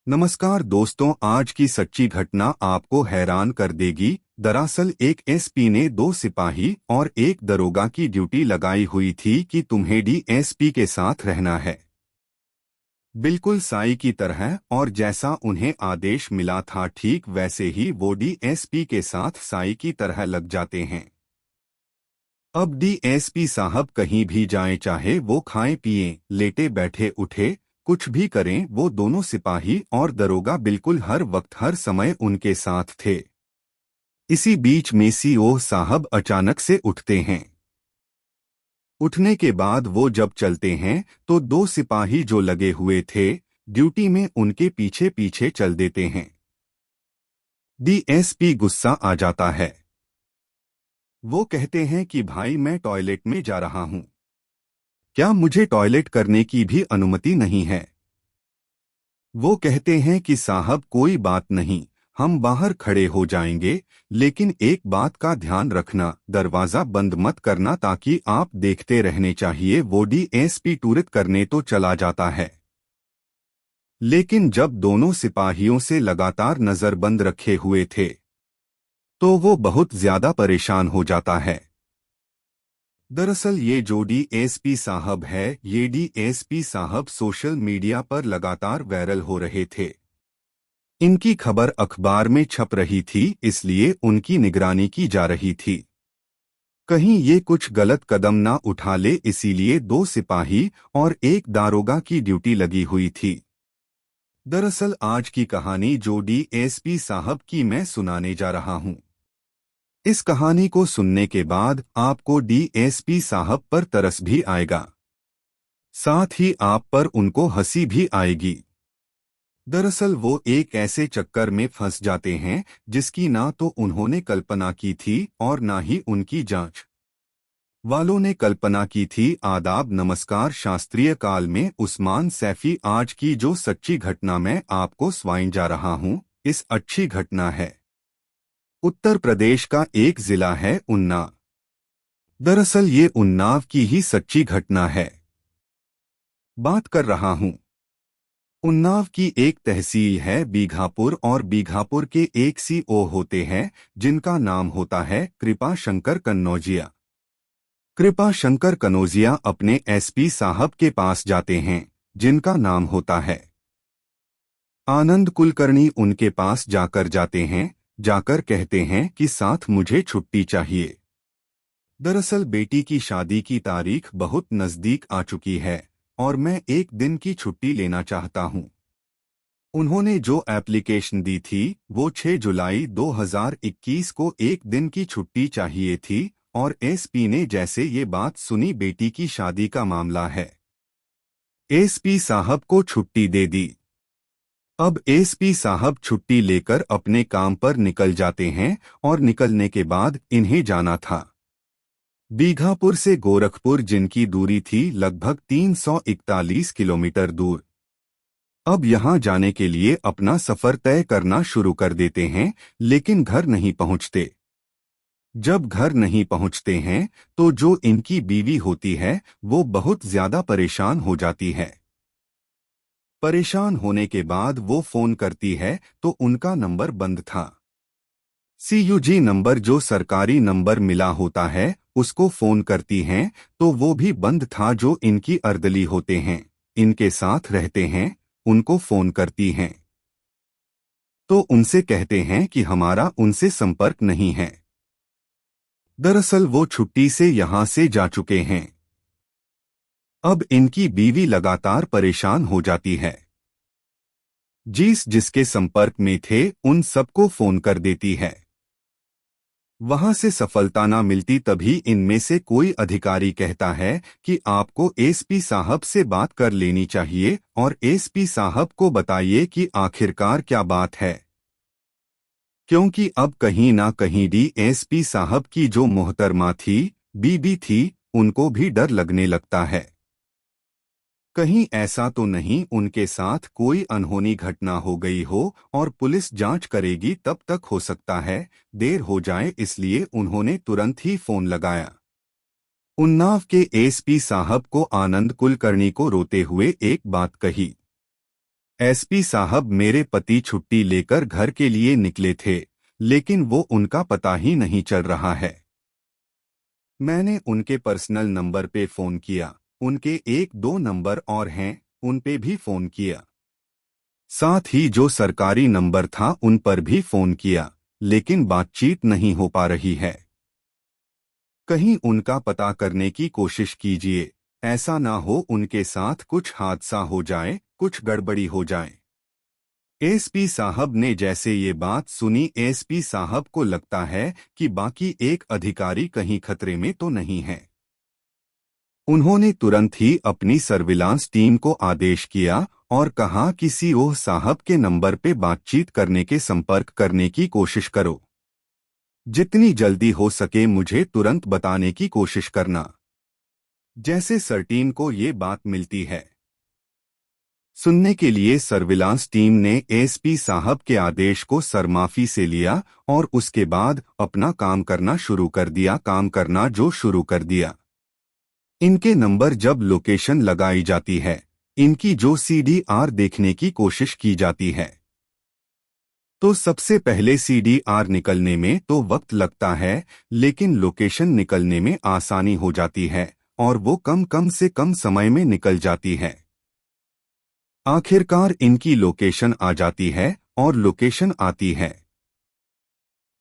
नमस्कार दोस्तों, आज की सच्ची घटना आपको हैरान कर देगी। दरअसल एक एसपी ने दो सिपाही और एक दरोगा की ड्यूटी लगाई हुई थी कि तुम्हें डीएसपी के साथ रहना है, बिल्कुल साई की तरह। और जैसा उन्हें आदेश मिला था ठीक वैसे ही वो डीएसपी के साथ साई की तरह लग जाते हैं। अब डीएसपी साहब कहीं भी जाएं, चाहे वो खाएं पिएं, लेटे बैठे उठे, कुछ भी करें, वो दोनों सिपाही और दरोगा बिल्कुल हर वक्त हर समय उनके साथ थे। इसी बीच में सीओ साहब अचानक से उठते हैं। उठने के बाद वो जब चलते हैं तो दो सिपाही जो लगे हुए थे ड्यूटी में उनके पीछे पीछे चल देते हैं। डीएसपी गुस्सा आ जाता है। वो कहते हैं कि भाई मैं टॉयलेट में जा रहा हूं, क्या मुझे टॉयलेट करने की भी अनुमति नहीं है? वो कहते हैं कि साहब कोई बात नहीं, हम बाहर खड़े हो जाएंगे, लेकिन एक बात का ध्यान रखना, दरवाजा बंद मत करना ताकि आप देखते रहने चाहिए। वो डीएसपी तुरंत करने तो चला जाता है, लेकिन जब दोनों सिपाहियों से लगातार नजरबंद रखे हुए थे तो वो बहुत ज्यादा परेशान हो जाता है। दरअसल ये जो डीएसपी साहब है, ये डीएसपी साहब सोशल मीडिया पर लगातार वायरल हो रहे थे। इनकी खबर अखबार में छप रही थी, इसलिए उनकी निगरानी की जा रही थी, कहीं ये कुछ गलत कदम ना उठा ले, इसीलिए दो सिपाही और एक दारोगा की ड्यूटी लगी हुई थी। दरअसल आज की कहानी जो डीएसपी साहब की मैं सुनाने जा रहा हूं, इस कहानी को सुनने के बाद आपको डीएसपी साहब पर तरस भी आएगा, साथ ही आप पर उनको हंसी भी आएगी। दरअसल वो एक ऐसे चक्कर में फंस जाते हैं जिसकी ना तो उन्होंने कल्पना की थी और ना ही उनकी जांच वालों ने कल्पना की थी। आदाब नमस्कार, शास्त्रीय काल में उस्मान सैफी। आज की जो सच्ची घटना मैं आपको सुनाने जा रहा हूँ, इस अच्छी घटना है उत्तर प्रदेश का एक जिला है उन्नाव। दरअसल ये उन्नाव की ही सच्ची घटना है। बात कर रहा हूँ उन्नाव की एक तहसील है बीघापुर, और बीघापुर के एक सीओ होते हैं जिनका नाम होता है कृपा शंकर कन्नौजिया। कृपा शंकर कनौजिया अपने एसपी साहब के पास जाते हैं जिनका नाम होता है आनंद कुलकर्णी। उनके पास जाते हैं, जाकर कहते हैं कि साथ मुझे छुट्टी चाहिए। दरअसल बेटी की शादी की तारीख बहुत नजदीक आ चुकी है और मैं एक दिन की छुट्टी लेना चाहता हूँ। उन्होंने जो एप्लीकेशन दी थी वो 6 जुलाई 2021 को एक दिन की छुट्टी चाहिए थी, और एसपी ने जैसे ये बात सुनी, बेटी की शादी का मामला है, एसपी साहब को छुट्टी दे दी। अब एसपी साहब छुट्टी लेकर अपने काम पर निकल जाते हैं, और निकलने के बाद इन्हें जाना था बीघापुर से गोरखपुर, जिनकी दूरी थी लगभग 341 किलोमीटर दूर। अब यहां जाने के लिए अपना सफर तय करना शुरू कर देते हैं, लेकिन घर नहीं पहुंचते। जब घर नहीं पहुंचते हैं तो जो इनकी बीवी होती है वो बहुत ज्यादा परेशान हो जाती है। परेशान होने के बाद वो फोन करती है तो उनका नंबर बंद था। सीयूजी नंबर जो सरकारी नंबर मिला होता है उसको फोन करती हैं तो वो भी बंद था। जो इनकी अर्दली होते हैं, इनके साथ रहते हैं, उनको फोन करती हैं तो उनसे कहते हैं कि हमारा उनसे संपर्क नहीं है। दरअसल वो छुट्टी से यहां से जा चुके हैं। अब इनकी बीवी लगातार परेशान हो जाती है, जिसके संपर्क में थे उन सबको फोन कर देती है। वहां से सफलता ना मिलती, तभी इनमें से कोई अधिकारी कहता है कि आपको एसपी साहब से बात कर लेनी चाहिए और एसपी साहब को बताइए कि आखिरकार क्या बात है, क्योंकि अब कहीं ना कहीं डीएसपी साहब की जो मोहतरमा थी, बीबी थी, उनको भी डर लगने लगता है। कहीं ऐसा तो नहीं उनके साथ कोई अनहोनी घटना हो गई हो और पुलिस जांच करेगी तब तक हो सकता है देर हो जाए, इसलिए उन्होंने तुरंत ही फोन लगाया। उन्नाव के एसपी साहब को आनंद कुलकर्णी को रोते हुए एक बात कही, एसपी साहब, मेरे पति छुट्टी लेकर घर के लिए निकले थे, लेकिन वो उनका पता ही नहीं चल रहा है। मैंने उनके पर्सनल नंबर पे फोन किया, उनके एक दो नंबर और हैं, उन पे भी फोन किया। साथ ही जो सरकारी नंबर था उन पर भी फोन किया, लेकिन बातचीत नहीं हो पा रही है। कहीं उनका पता करने की कोशिश कीजिए, ऐसा ना हो उनके साथ कुछ हादसा हो जाए, कुछ गड़बड़ी हो जाए। एसपी साहब ने जैसे ये बात सुनी, एसपी साहब को लगता है कि बाकी एक अधिकारी कहीं खतरे में तो नहीं है। उन्होंने तुरंत ही अपनी सर्विलांस टीम को आदेश किया और कहा कि सीओ साहब के नंबर पे बातचीत करने के संपर्क करने की कोशिश करो। जितनी जल्दी हो सके मुझे तुरंत बताने की कोशिश करना। जैसे सर्टीन को ये बात मिलती है। सुनने के लिए सर्विलांस टीम ने एसपी साहब के आदेश को सरमाफी से लिया और उसके बाद अपना काम करना शुरू कर दिया, जो शुरू कर दिया। इनके नंबर जब लोकेशन लगाई जाती है, इनकी जो सीडीआर देखने की कोशिश की जाती है, तो सबसे पहले सीडीआर निकलने में तो वक्त लगता है, लेकिन लोकेशन निकलने में आसानी हो जाती है और वो कम से कम समय में निकल जाती है। आखिरकार इनकी लोकेशन आ जाती है और लोकेशन आती है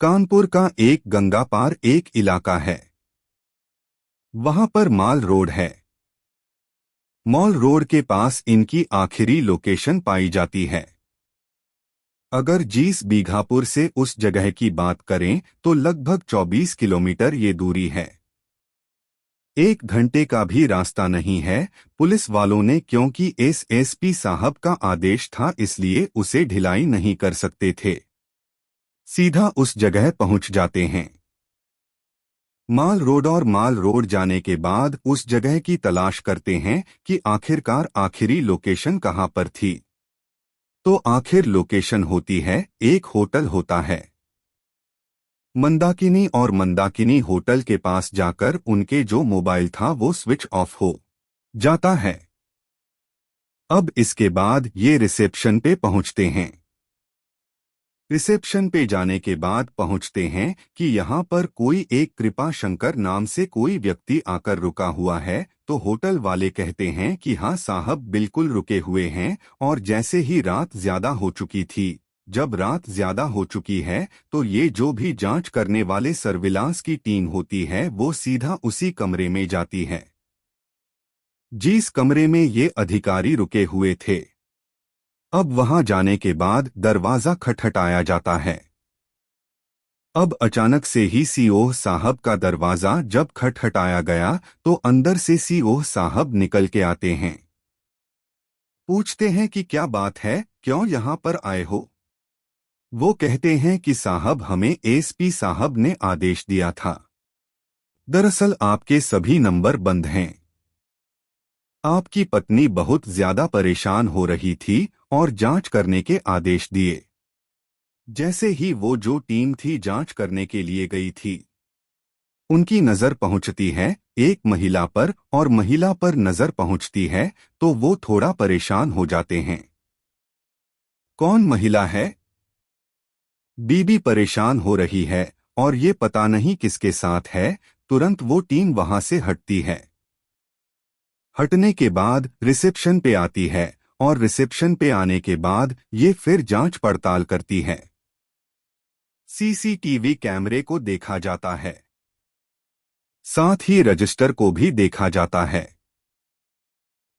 कानपुर का एक गंगा पार एक इलाका है। वहां पर माल रोड है। मॉल रोड के पास इनकी आखिरी लोकेशन पाई जाती है। अगर जीस बीघापुर से उस जगह की बात करें तो लगभग 24 किलोमीटर ये दूरी है। 1 घंटे का भी रास्ता नहीं है। पुलिस वालों ने, क्योंकि एसपी साहब का आदेश था, इसलिए उसे ढिलाई नहीं कर सकते थे, सीधा उस जगह पहुंच जाते हैं। माल रोड और माल रोड जाने के बाद उस जगह की तलाश करते हैं कि आखिरकार आखिरी लोकेशन कहां पर थी। तो आखिर लोकेशन होती है, एक होटल होता है मंदाकिनी, और मंदाकिनी होटल के पास जाकर उनके जो मोबाइल था वो स्विच ऑफ हो जाता है। अब इसके बाद ये रिसेप्शन पे पहुंचते हैं। रिसेप्शन पे जाने के बाद पहुंचते हैं कि यहाँ पर कोई एक कृपा शंकर नाम से कोई व्यक्ति आकर रुका हुआ है। तो होटल वाले कहते हैं कि हाँ साहब, बिल्कुल रुके हुए हैं। और जैसे ही रात ज्यादा हो चुकी थी, जब रात ज्यादा हो चुकी है तो ये जो भी जांच करने वाले सर्विलांस की टीम होती है वो सीधा उसी कमरे में जाती है जिस कमरे में ये अधिकारी रुके हुए थे। अब वहां जाने के बाद दरवाजा खटखटाया जाता है। अब अचानक से ही सीओ साहब का दरवाजा जब खटखटाया गया तो अंदर से सीओ साहब निकल के आते हैं। पूछते हैं कि क्या बात है, क्यों यहाँ पर आए हो। वो कहते हैं कि साहब, हमें एसपी साहब ने आदेश दिया था। दरअसल आपके सभी नंबर बंद हैं। आपकी पत्नी बहुत ज्यादा परेशान हो रही थी और जांच करने के आदेश दिए। जैसे ही वो जो टीम थी जांच करने के लिए गई थी, उनकी नजर पहुंचती है एक महिला पर, और महिला पर नजर पहुंचती है तो वो थोड़ा परेशान हो जाते हैं। कौन महिला है? बीबी परेशान हो रही है और ये पता नहीं किसके साथ है। तुरंत वो टीम वहां से हटती है। हटने के बाद रिसेप्शन पे आती है और रिसेप्शन पे आने के बाद ये फिर जांच पड़ताल करती है। सीसीटीवी कैमरे को देखा जाता है, साथ ही रजिस्टर को भी देखा जाता है।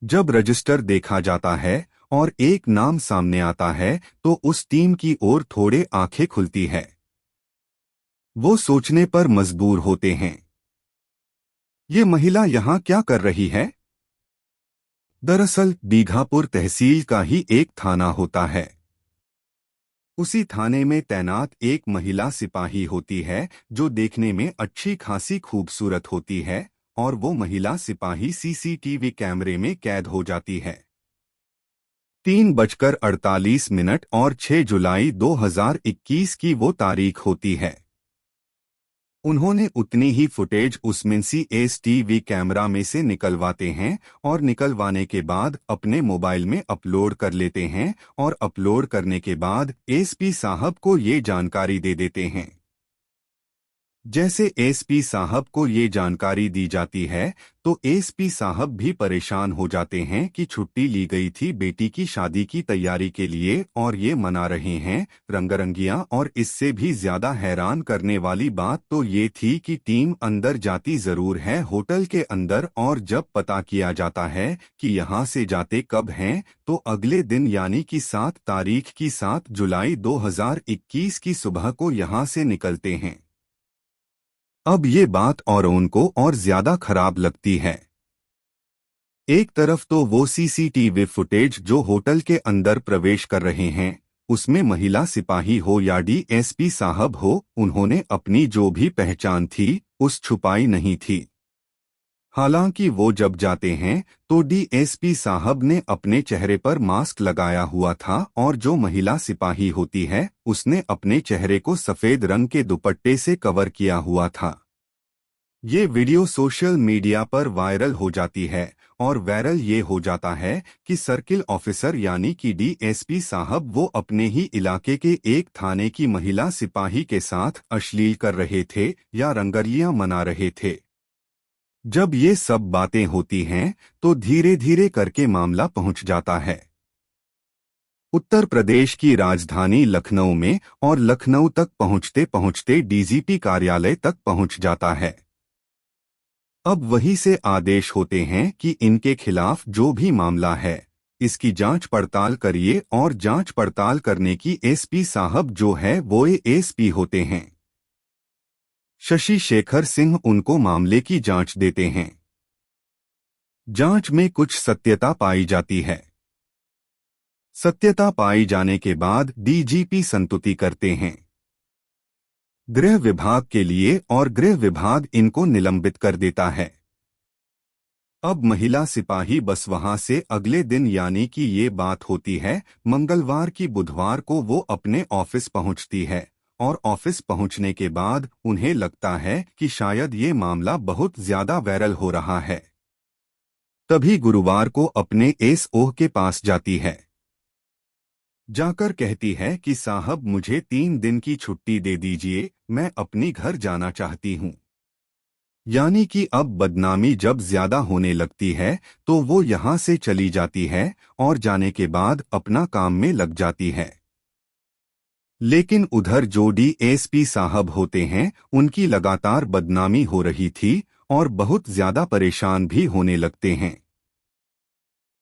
जब रजिस्टर देखा जाता है और एक नाम सामने आता है तो उस टीम की ओर थोड़े आंखें खुलती है। वो सोचने पर मजबूर होते हैं, ये महिला यहां क्या कर रही है। दरअसल बीघापुर तहसील का ही एक थाना होता है। उसी थाने में तैनात एक महिला सिपाही होती है जो देखने में अच्छी खासी खूबसूरत होती है, और वो महिला सिपाही सीसीटीवी कैमरे में कैद हो जाती है। 3:48 और 6 जुलाई 2021 की वो तारीख होती है। उन्होंने उतनी ही फुटेज उसमें सीसीटीवी कैमरा में से निकलवाते हैं और निकलवाने के बाद अपने मोबाइल में अपलोड कर लेते हैं और अपलोड करने के बाद एसपी साहब को ये जानकारी दे देते हैं। जैसे एसपी साहब को ये जानकारी दी जाती है तो एसपी साहब भी परेशान हो जाते हैं कि छुट्टी ली गई थी बेटी की शादी की तैयारी के लिए और ये मना रहे हैं रंगरंगियां। और इससे भी ज्यादा हैरान करने वाली बात तो ये थी कि टीम अंदर जाती जरूर है होटल के अंदर, और जब पता किया जाता है कि यहाँ से जाते कब हैं तो अगले दिन यानी कि 7 तारीख की 7 जुलाई 2021 की सुबह को यहाँ से निकलते हैं। अब ये बात और उनको और ज्यादा खराब लगती है। एक तरफ तो वो सीसीटीवी फुटेज जो होटल के अंदर प्रवेश कर रहे हैं उसमें महिला सिपाही हो या डीएसपी साहब हो, उन्होंने अपनी जो भी पहचान थी उस छुपाई नहीं थी। हालांकि वो जब जाते हैं तो डीएसपी साहब ने अपने चेहरे पर मास्क लगाया हुआ था और जो महिला सिपाही होती है उसने अपने चेहरे को सफेद रंग के दुपट्टे से कवर किया हुआ था। ये वीडियो सोशल मीडिया पर वायरल हो जाती है और वायरल ये हो जाता है कि सर्किल ऑफिसर यानी कि डीएसपी साहब वो अपने ही इलाके के एक थाने की महिला सिपाही के साथ अश्लील कर रहे थे या रंगरियां मना रहे थे। जब ये सब बातें होती हैं तो धीरे धीरे करके मामला पहुंच जाता है उत्तर प्रदेश की राजधानी लखनऊ में, और लखनऊ तक पहुंचते पहुंचते डीजीपी कार्यालय तक पहुंच जाता है। अब वहीं से आदेश होते हैं कि इनके खिलाफ जो भी मामला है इसकी जांच पड़ताल करिए, और जांच पड़ताल करने की एसपी साहब जो है वो एएसपी होते हैं शशि शेखर सिंह, उनको मामले की जांच देते हैं। जांच में कुछ सत्यता पाई जाती है। सत्यता पाई जाने के बाद डीजीपी संतुति करते हैं गृह विभाग के लिए और गृह विभाग इनको निलंबित कर देता है। अब महिला सिपाही बस वहां से अगले दिन यानी कि ये बात होती है मंगलवार की बुधवार को वो अपने ऑफिस पहुंचती है, और ऑफिस पहुंचने के बाद उन्हें लगता है कि शायद ये मामला बहुत ज्यादा वायरल हो रहा है। तभी गुरुवार को अपने एसओ के पास जाती है। जाकर कहती है कि साहब मुझे 3 दिन की छुट्टी दे दीजिए, मैं अपनी घर जाना चाहती हूँ। यानी कि अब बदनामी जब ज्यादा होने लगती है तो वो यहाँ से चली जाती है और जाने के बाद अपना काम में लग जाती है। लेकिन उधर जो डीएसपी साहब होते हैं उनकी लगातार बदनामी हो रही थी और बहुत ज्यादा परेशान भी होने लगते हैं।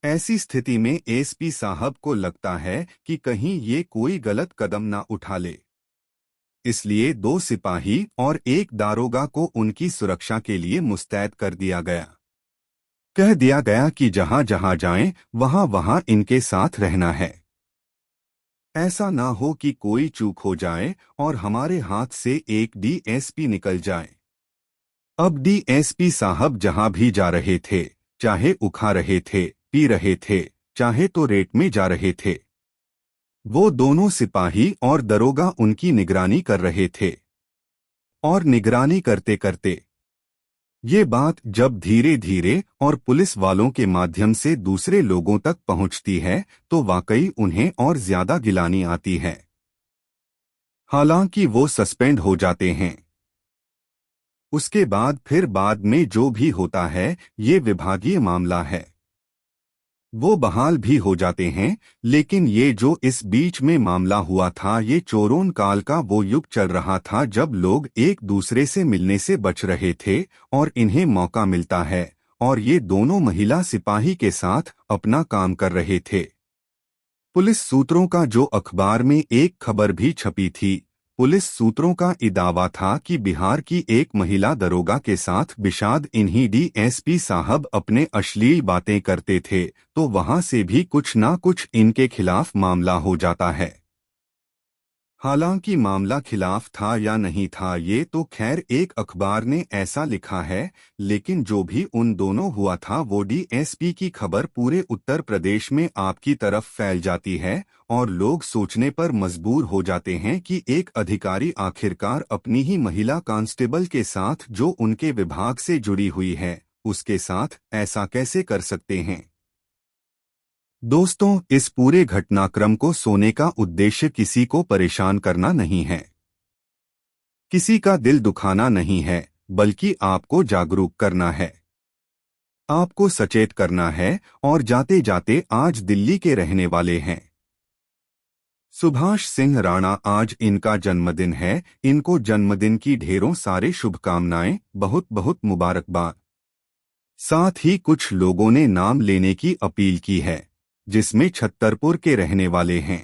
ऐसी स्थिति में एसपी साहब को लगता है कि कहीं ये कोई गलत कदम ना उठा ले, इसलिए 2 सिपाही और 1 दारोगा को उनकी सुरक्षा के लिए मुस्तैद कर दिया गया। कह दिया गया कि जहां जहां जाएं वहां वहां इनके साथ रहना है। ऐसा ना हो कि कोई चूक हो जाए और हमारे हाथ से एक डीएसपी निकल जाए। अब डीएसपी साहब जहां भी जा रहे थे, चाहे उखा रहे थे, पी रहे थे, चाहे तो रेट में जा रहे थे, वो दोनों सिपाही और दरोगा उनकी निगरानी कर रहे थे। और निगरानी करते करते ये बात जब धीरे धीरे और पुलिस वालों के माध्यम से दूसरे लोगों तक पहुंचती है तो वाकई उन्हें और ज्यादा गिलानी आती है। हालांकि वो सस्पेंड हो जाते हैं। उसके बाद फिर बाद में जो भी होता है ये विभागीय मामला है, वो बहाल भी हो जाते हैं। लेकिन ये जो इस बीच में मामला हुआ था ये चोरों काल का वो युग चल रहा था जब लोग एक दूसरे से मिलने से बच रहे थे और इन्हें मौका मिलता है, और ये दोनों महिला सिपाही के साथ अपना काम कर रहे थे। पुलिस सूत्रों का जो अखबार में एक खबर भी छपी थी, पुलिस सूत्रों का दावा था कि बिहार की एक महिला दरोगा के साथ बिशाद इन्हीं डीएसपी साहब अपने अश्लील बातें करते थे, तो वहां से भी कुछ ना कुछ इनके खिलाफ मामला हो जाता है। हालांकि मामला खिलाफ था या नहीं था ये तो खैर एक अखबार ने ऐसा लिखा है, लेकिन जो भी उन दोनों हुआ था वो डीएसपी की खबर पूरे उत्तर प्रदेश में आपकी तरफ फैल जाती है और लोग सोचने पर मजबूर हो जाते हैं कि एक अधिकारी आखिरकार अपनी ही महिला कांस्टेबल के साथ जो उनके विभाग से जुड़ी हुई है उसके साथ ऐसा कैसे कर सकते हैं। दोस्तों, इस पूरे घटनाक्रम को सोने का उद्देश्य किसी को परेशान करना नहीं है, किसी का दिल दुखाना नहीं है, बल्कि आपको जागरूक करना है, आपको सचेत करना है। और जाते जाते आज दिल्ली के रहने वाले हैं सुभाष सिंह राणा, आज इनका जन्मदिन है। इनको जन्मदिन की ढेरों सारे शुभकामनाएं, बहुत बहुत मुबारकबाद। साथ ही कुछ लोगों ने नाम लेने की अपील की है, जिसमें छत्तरपुर के रहने वाले हैं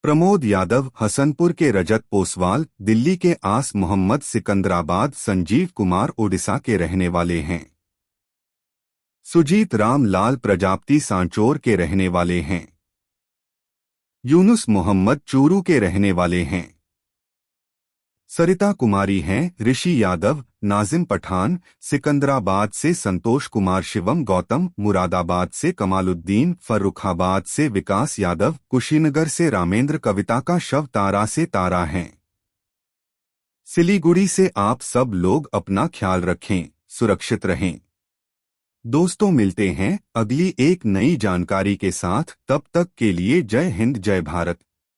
प्रमोद यादव, हसनपुर के रजत पोसवाल, दिल्ली के आस मोहम्मद, सिकंदराबाद संजीव कुमार ओडिशा के रहने वाले हैं, सुजीत राम लाल प्रजापति सांचौर के रहने वाले हैं, यूनुस मोहम्मद चूरू के रहने वाले हैं, सरिता कुमारी हैं, ऋषि यादव, नाजिम पठान, सिकंदराबाद से संतोष कुमार, शिवम गौतम, मुरादाबाद से कमालुद्दीन, फर्रुखाबाद से विकास यादव, कुशीनगर से रामेंद्र, कविता का शव तारा से तारा हैं। सिलीगुड़ी से आप सब लोग अपना ख्याल रखें, सुरक्षित रहें। दोस्तों, मिलते हैं अगली एक नई जानकारी के साथ, तब तक के लिए जय हिंद, जय भारत।